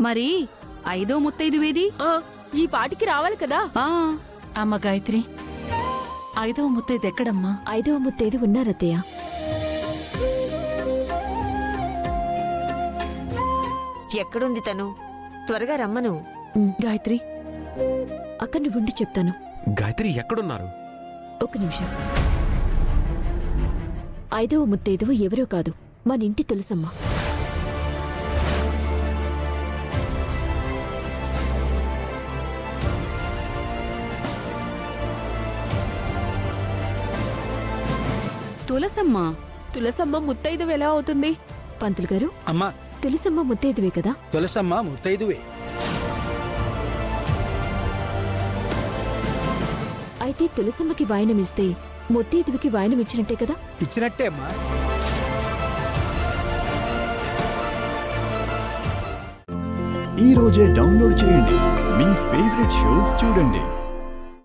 మరి 5వ ముత్తైదువేది? ఈ పాటికి రావాలి కదా. అమ్మ గాయత్రి, 5వ ముత్తైదు ఎక్కడమ్మా? 5వ ముత్తైదు ఉన్నారత్తయ్య. ఎక్కడుంది తను? త్వరగా రమ్మను. గాయత్రి, అక్క నువ్వుండి చెప్తాను. గాయత్రి ఎక్కడున్నారు? ఒక నిమిషం. 5వ ముత్తైదువు ఎవరో కాదు, మన ఇంటి తులసమ్మ. తులసమ్మ? తులసమ్మ ముత్తైదు ఎలా అవుతుంది? పంతులు గారు, అమ్మా, తులసమ్మ ముత్తైదువే కదా? తులసమ్మ ముత్తైదువే. అయితే తులసమ్మకి వాయనమిస్తే ముత్తైదువికి వాయనమిచ్చినట్టే కదా? ఇచ్చినట్టే అమ్మా. ఈ రోజే డౌన్లోడ్ చేయండి, మీ ఫేవరెట్ షోస్ చూడండి.